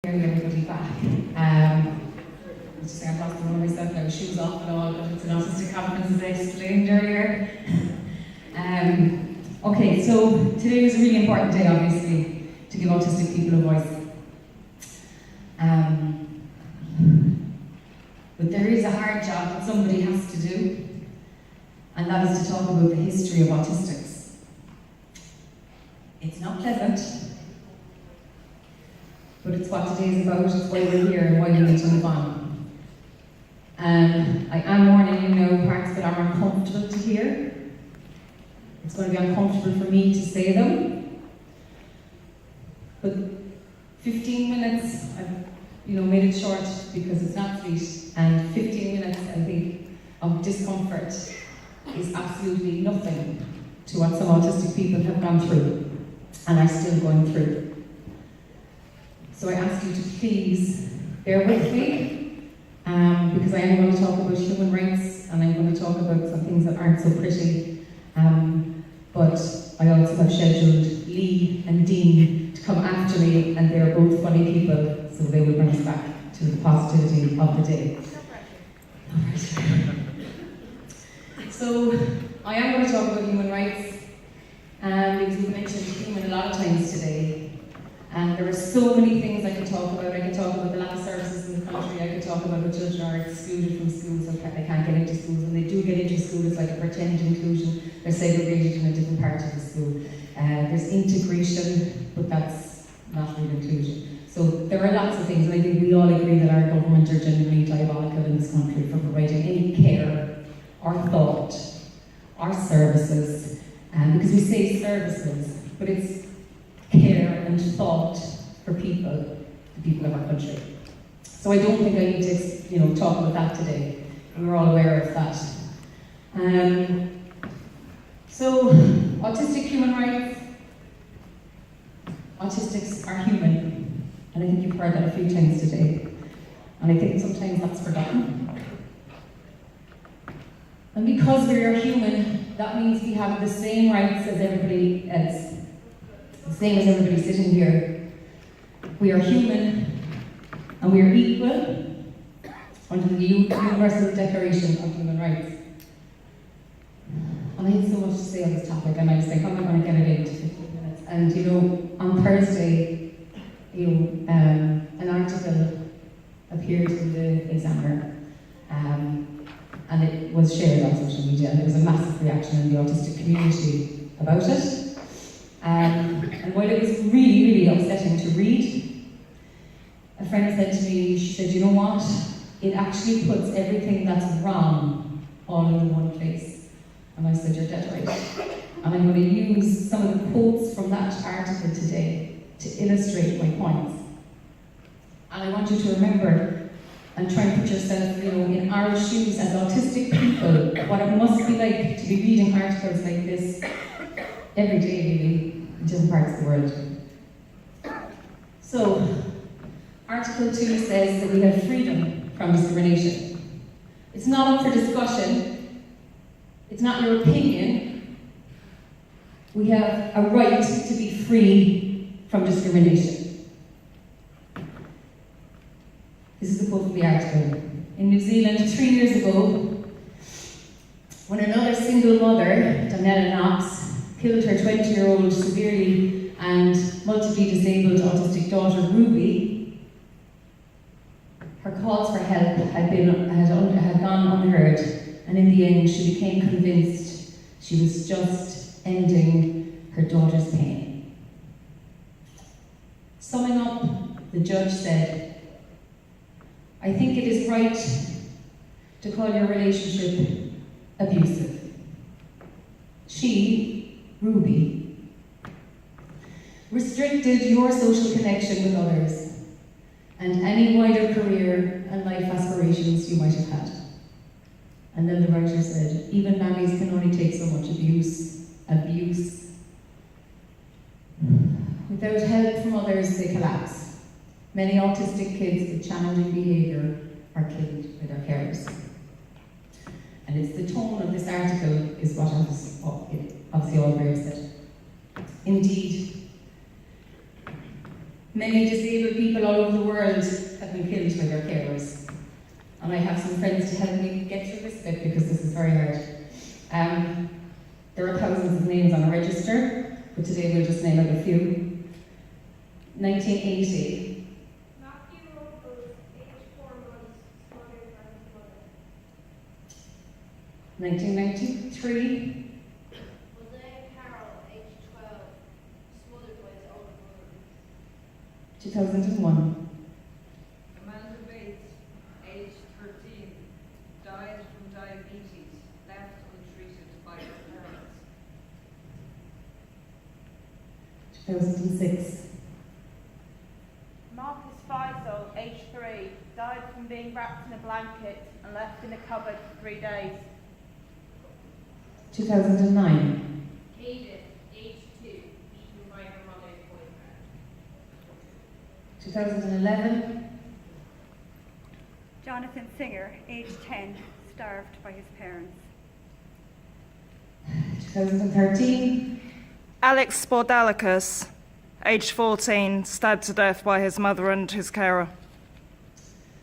Everybody back. Just say I've lost the one myself now, shoes off and all, but it's an autistic conference as I explained earlier. Okay, so today is a really important day, obviously, to give autistic people a voice. But there is a hard job that somebody has to do, and that is to talk about the history of autistics. It's not pleasant, but it's what today is about, it's why we're here and why we need to move on. I am warning you now, parts that are uncomfortable to hear. It's going to be uncomfortable for me to say them. But 15 minutes, I've made it short because it's not sweet, and 15 minutes, I think, of discomfort is absolutely nothing to what some autistic people have gone through and are still going through. So I ask you to please bear with me, because I am going to talk about human rights and I'm going to talk about some things that aren't so pretty. But I also have scheduled Lee and Dean to come after me, and they're both funny people, so they will bring us back to the positivity of the day. So I am going to talk about human rights, because we've mentioned human a lot of times today. And there are so many things I could talk about. I could talk about the lack of services in the country. I could talk about how children are excluded from schools, so they can't get into schools. When they do get into school, it's like a pretend inclusion. They're segregated in a different part of the school. There's integration, but that's not real inclusion. So there are lots of things, and I think we all agree that our government are genuinely diabolical in this country for providing any care, or thought, or services. Because we say services, but it's care and thought for people, the people of our country. So I don't think I need to, talk about that today. We're all aware of that. So, autistic human rights. Autistics are human, and I think you've heard that a few times today. And I think sometimes that's forgotten. And because we are human, that means we have the same rights as everybody else. The same as everybody sitting here. We are human, and we are equal under the Universal Declaration of Human Rights. And I had so much to say on this topic, and I was like, how am I going to get it into 15 minutes? And on Thursday, an article appeared in the Examiner, and it was shared on social media, and there was a massive reaction in the autistic community about it. And while it was really, really upsetting to read, a friend said to me, she said, you know what? It actually puts everything that's wrong all in one place. And I said, you're dead right. And I'm going to use some of the quotes from that article today to illustrate my points. And I want you to remember and try and put yourself, in our shoes as autistic people, what it must be like to be reading articles like this every day, really, in different parts of the world. So, Article 2 says that we have freedom from discrimination. It's not up for discussion. It's not your opinion. We have a right to be free from discrimination. This is a quote from the article. In New Zealand, 3 years ago, when another single mother, Daniela Knox, killed her 20-year-old severely and multiply disabled autistic daughter Ruby, her calls for help had gone unheard, and in the end she became convinced she was just ending her daughter's pain. Summing up, the judge said, I think it is right to call your relationship abusive. She, Ruby, restricted your social connection with others and any wider career and life aspirations you might have had. And then the writer said, even nannies can only take so much abuse. Without help from others, they collapse. Many autistic kids with challenging behaviour are killed by their carers. And it's the tone of this article is what obviously all very upset. Indeed, Many disabled people all over the world have been killed by their carers. And I have some friends to help me get through this bit because this is very hard. There are thousands of names on a register, but today we'll just name out a few. 1980. Matthew Robles, age 4 months, smothered by his mother. 1993. Jose Carroll, age 12, smothered by his older brother. 2001. Amanda Bates, age 13, died from diabetes, left untreated by her parents. 2006. Marcus Faisal, age 3, died from being wrapped in a blanket and left in a cupboard for 3 days. 2009. Edith, age 2, beaten by her mother's boyfriend. 2011. Jonathan Singer, age 10, starved by his parents. 2013. Alex Spordalicus, aged 14, stabbed to death by his mother and his carer.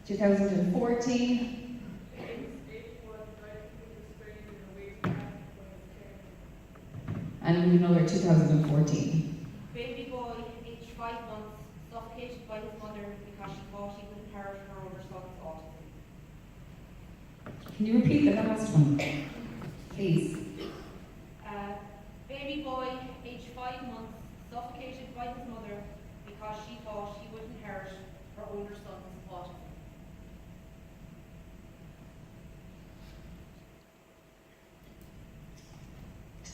2014. And another 2014. Baby boy, aged 5 months, suffocated by his mother because she thought he would inherit her older son's autism. Can you repeat the last one, please? Baby boy, aged 5 months, suffocated by his mother because she thought he would inherit her older son's autism.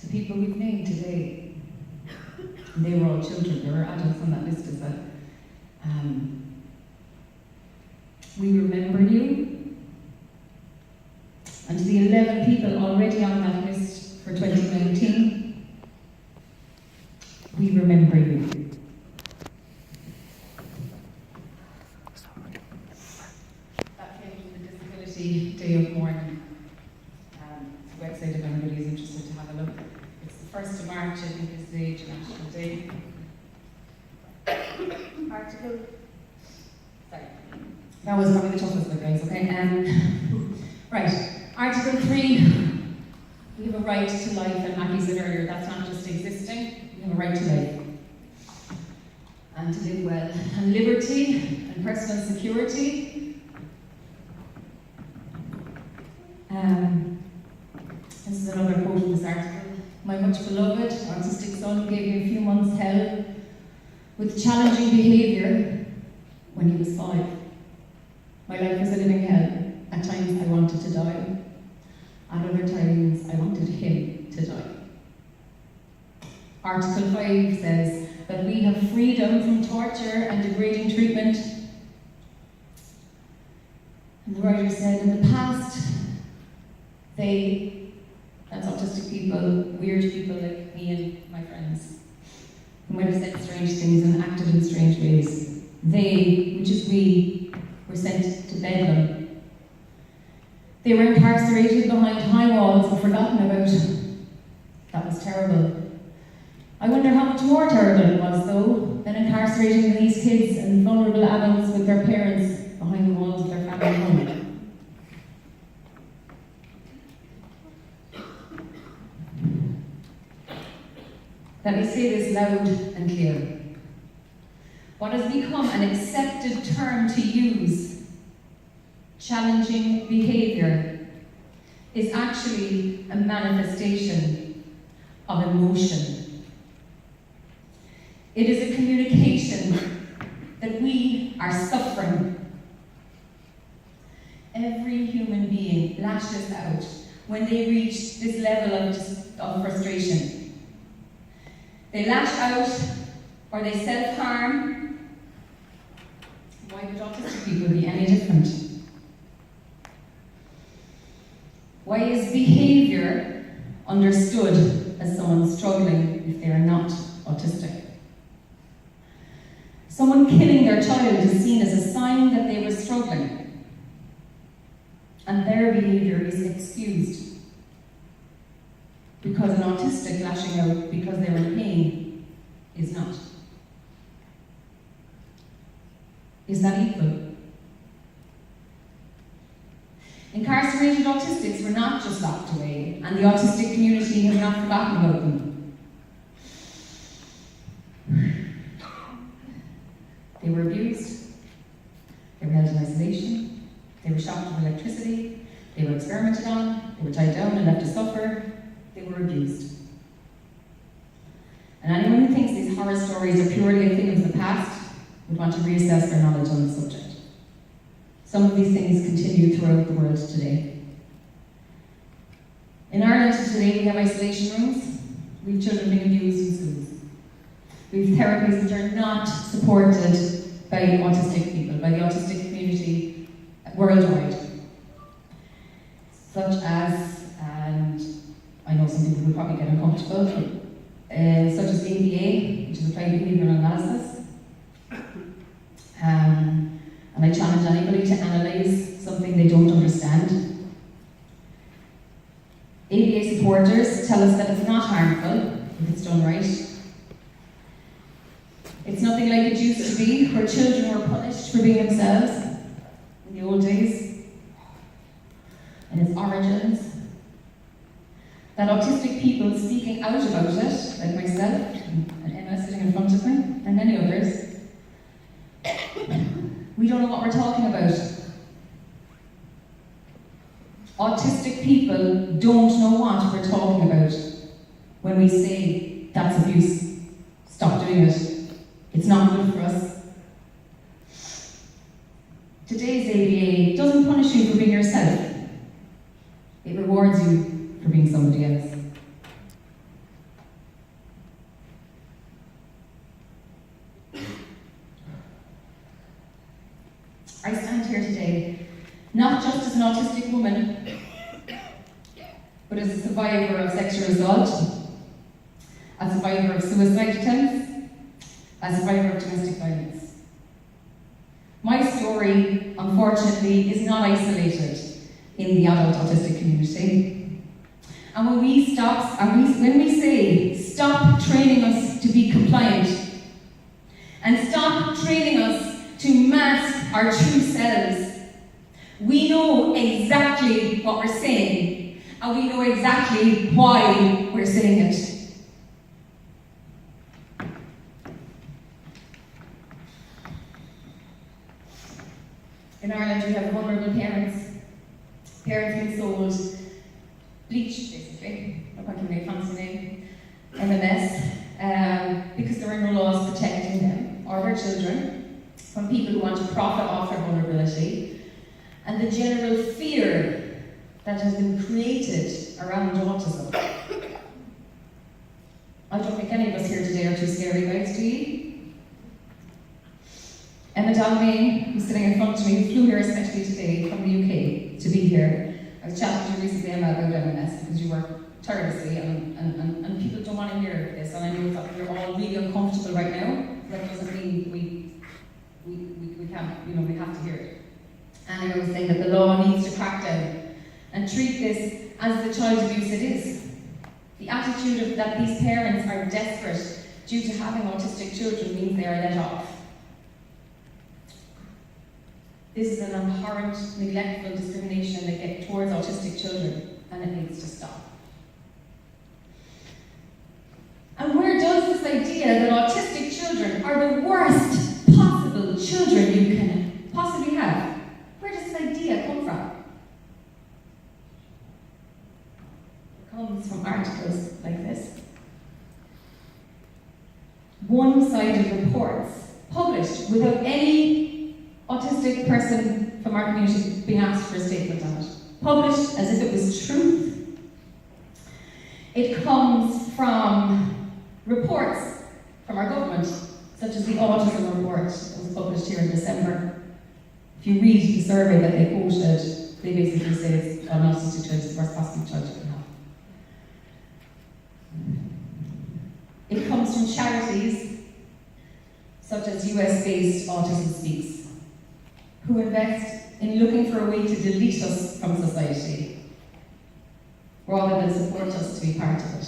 The people we've named today, they were all children, there were adults on that list as well. We remember you, and to the 11 people already on that list for 2019, we remember you. That came from the Disability Day of Mourning. Website if anybody is interested to have a look. It's the 1st of March, I think, is the International Day. Article. Sorry. That was probably the toughest one, guys, okay? Right. Article 3. We have a right to life, and Mackie said earlier, that's not just existing, we have a right to life. And to live well. And liberty and personal security. This is another quote in this article. My much beloved autistic son gave me a few months hell with challenging behaviour when he was 5. My life was a living hell. At times I wanted to die. At other times I wanted him to die. Article 5 says that we have freedom from torture and degrading treatment. And the writer said, in the past, that's autistic people, weird people like me and my friends, who might have said strange things and acted in strange ways. They, which is we, were sent to Bedlam. They were incarcerated behind high walls and forgotten about. That was terrible. I wonder how much more terrible it was, though, than incarcerating these kids and vulnerable adults with their parents behind the walls of their family home. Let me say this loud and clear. What has become an accepted term to use, challenging behaviour, is actually a manifestation of emotion. It is a communication that we are suffering. Every human being lashes out when they reach this level of frustration. They lash out or they self-harm. Why would autistic people be any different? Why is behaviour understood as someone struggling if they are not autistic? Someone killing their child is seen as a sign that they were struggling, and their behaviour is excused. Because an autistic lashing out because they're in pain is not. Is that equal? Incarcerated autistics were not just locked away, and the autistic community has not forgotten about them. They were abused, they were held in isolation, they were shocked with electricity, they were experimented on, they were tied down and left to suffer, they were abused. And anyone who thinks these horror stories are purely a thing of the past would want to reassess their knowledge on the subject. Some of these things continue throughout the world today. In Ireland today we have isolation rooms, we have children being abused in schools. We have therapies which are not supported by autistic people, by the autistic community worldwide. Such as, and I know some people will probably get uncomfortable, such as ABA, which is applied behavioural analysis. And I challenge anybody to analyse something they don't understand. ABA supporters tell us that it's not harmful if it's done right. It's nothing like it used to be, where children were punished for being themselves in the old days. And its origins. That autistic people speaking out about it, like myself, and Emma sitting in front of me, and many others, we don't know what we're talking about. Autistic people don't know what we're talking about when we say that's abuse. Stop doing it. It's not good for us. Today's ABA doesn't punish you for being yourself. It rewards you for being somebody else. I stand here today, not just as an autistic woman, but as a survivor of sexual assault, a survivor of suicide attempts, a survivor of domestic violence. My story, unfortunately, is not isolated in the adult autistic community. And when we say, stop training us to be compliant, and stop training us to mask our true selves, we know exactly what we're saying, and we know exactly why we're saying it. In Ireland, we have vulnerable parents being sold bleach, basically, I'm not giving a fancy name, MMS, because there are no laws protecting them or their children from people who want to profit off their vulnerability, and the general fear that has been created around autism. I don't think any of us here today are too scary guys, do you? Emma Dalmain, who's sitting in front of me, who flew here especially today from the UK to be here. I was chatting to you recently, Emma, about MMS because you work tirelessly and people don't want to hear this, and I know that you're all really uncomfortable right now. That doesn't mean we can't, we have to hear it. And I was saying that the law needs to crack down and treat this as the child abuse it is. The attitude of that these parents are desperate due to having autistic children means they are let off. This is an abhorrent, neglectful discrimination that gets towards autistic children, and it needs to stop. And where does this idea that autistic children are the worst possible children you can possibly have, where does this idea come from? It comes from articles like this. One-sided reports published without any autistic person from our community being asked for a statement on it. Published as if it was truth. It comes from reports from our government, such as the AUsome report that was published here in December. If you read the survey that they quoted, they basically say it's an autistic child is the worst possible child you can have. It comes from charities such as US-based Autism Speaks, who invest in looking for a way to delete us from society, rather than support us to be part of it.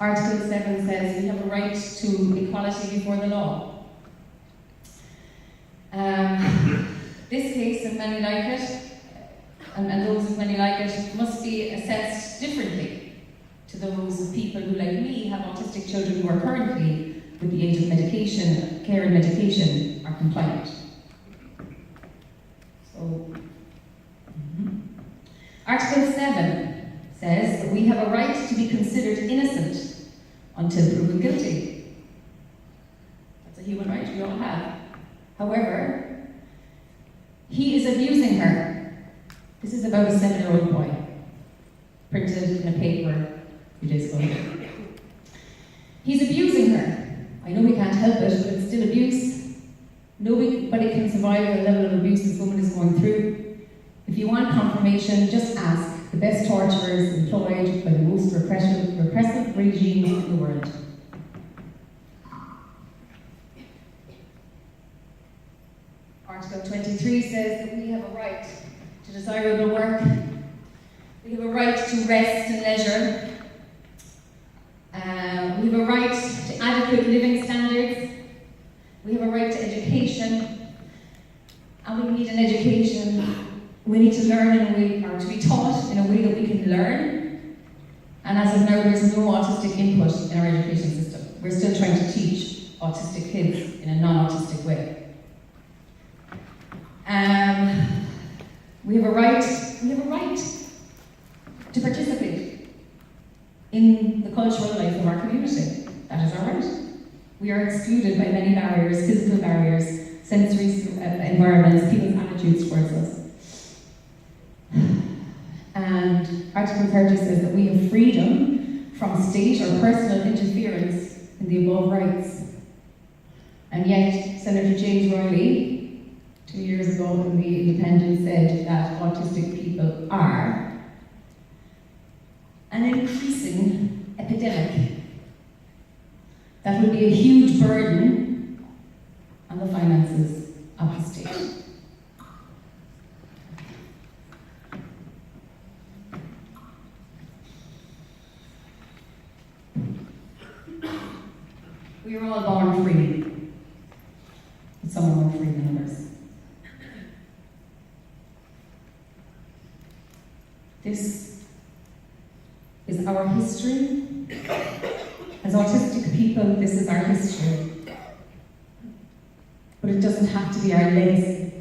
Article 7 says we have a right to equality before the law. This case and many like it, and those of many like it, must be assessed differently to those of people who, like me, have autistic children who are currently, with the age of medication, care and medication, are compliant. So, Article 7 says that we have a right to be considered innocent until proven guilty. That's a human right we all have. However, he is abusing her. This is about a 7-year-old boy, printed in a paper a few days ago. He's abusing her. I know we can't help it, but it's still abuse. Nobody can survive the level of abuse this woman is going through. If you want confirmation, just ask the best torturers employed by the most repressive regimes in the world. Article 23 says that we have a right to desirable work. We have a right to rest and leisure. We have a right to adequate living standards. We have a right to education. And we need an education. We need to learn in a way, or to be taught in a way that we can learn. And as of now, there's no autistic input in our education system. We're still trying to teach autistic kids in a non-autistic way. We have a right to participate in the cultural life of our community. That is our right. We are excluded by many barriers, physical barriers, sensory environments, people's attitudes towards us. And Article 30 says that we have freedom from state or personal interference in the above rights. And yet, Senator James Riley, 2 years ago in The Independent, said that autistic people are an increasing epidemic that will be a huge burden on the finances of the state. We are all born free, but some are more free than others. This is our history. As autistic people, this is our history. But it doesn't have to be our legacy.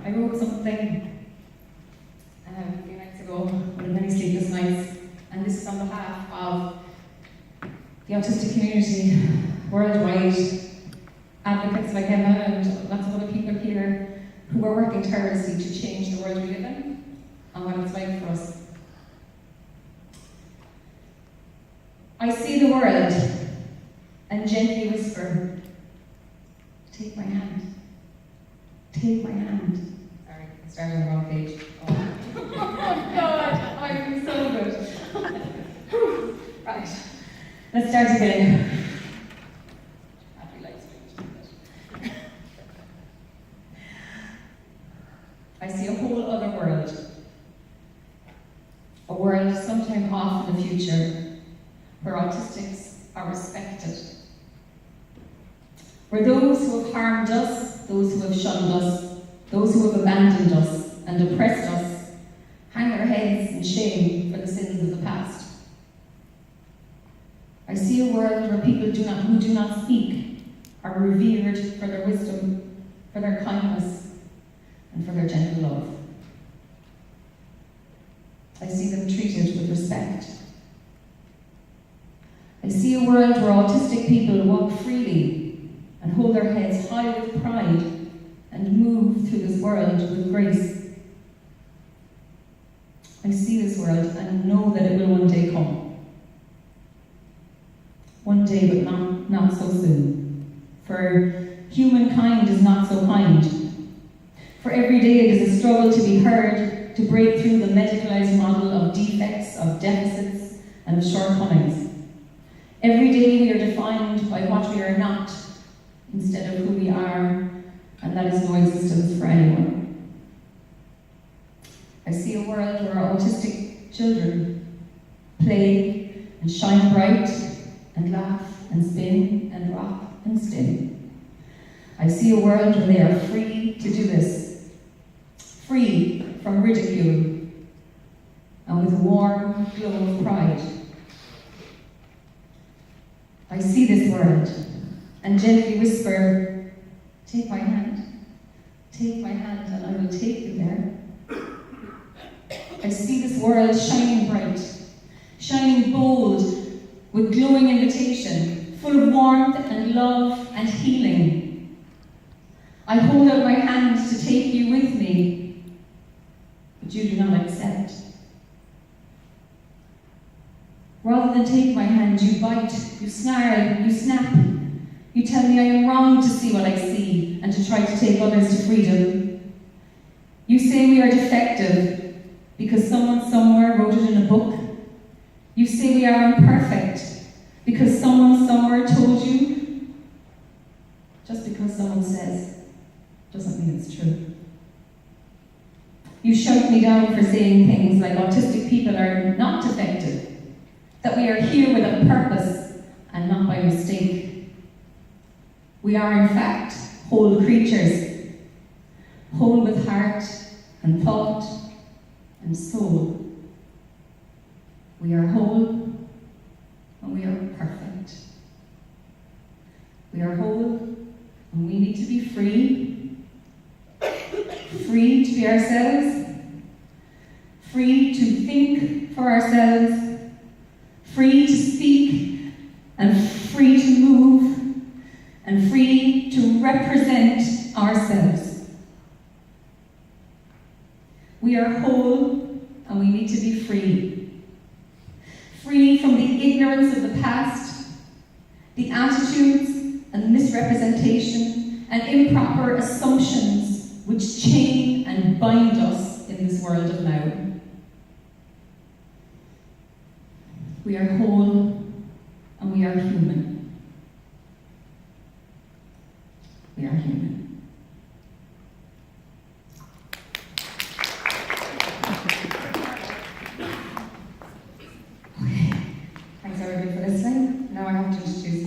I wrote something a few nights ago, one of many sleepless nights, and this is on behalf of the autistic community worldwide, advocates like Emma and lots of other people here who are working tirelessly to change the world we live in and what it's like for us. I see the world and gently whisper, take my hand, take my hand. Sorry, I started on the wrong page. Oh God, I'm so good. Right, let's start again. I see a whole other world. A world sometime off in the future where autistics are respected. Where those who have harmed us, those who have shunned us, those who have abandoned us and oppressed us, hang their heads in shame for the sins of the past. I see a world where people who do not speak are revered for their wisdom, for their kindness, and for their gentle love. I see them treated with respect. I see a world where autistic people walk freely and hold their heads high with pride and move through this world with grace. I see this world and know that it will one day come. One day, but not so soon. For humankind is not so kind. For every day it is a struggle to be heard, to break through the medicalized model of defects, of deficits, and of shortcomings. Every day we are defined by what we are not, instead of who we are, and that is no existence for anyone. I see a world where autistic children play and shine bright and laugh and spin and rock and stim. I see a world where they are free to do this, free from ridicule, and with a warm glow of pride. I see this world and gently whisper, take my hand, and I will take you there. I see this world shining bright, shining bold, with glowing invitation, full of warmth and love and healing. I hold out my hand to take you with me, but you do not accept. Rather than take my hand, you bite, you snarl, you snap. You tell me I am wrong to see what I see and to try to take others to freedom. You say we are defective because someone somewhere wrote it in a book. You say we are imperfect because someone somewhere told you. Just because someone says doesn't mean it's true. You shout me down for saying things like autistic people are not defective, that we are here with a purpose and not by mistake. We are in fact whole creatures, whole with heart and thought and soul. We are whole and we are perfect. We are whole and we need to be free, free to be ourselves, free to think for ourselves, free to speak and free to move and free to represent ourselves. We are whole and we need to be free. Free from the ignorance of the past, the attitudes and misrepresentation and improper assumptions which chain and bind us in this world of now. We are whole and we are human. We are human. Okay. Thanks everybody for listening. Now I have to introduce